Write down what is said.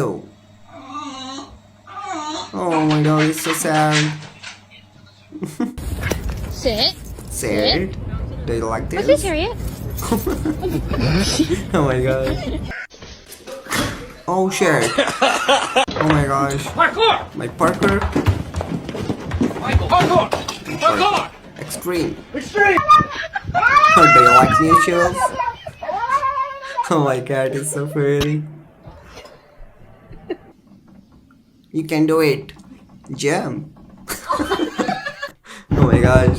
Oh, oh my god, it's so sad. Sit. Sad? Do you like What's this, this? Harriet? Oh my god. Oh shit. Oh my gosh. Parkour! My Parker Parkour! Parkour! Extreme. Extreme! Oh, do you like new shows? Oh my god, it's so pretty. You can do it. Jump. Oh my gosh.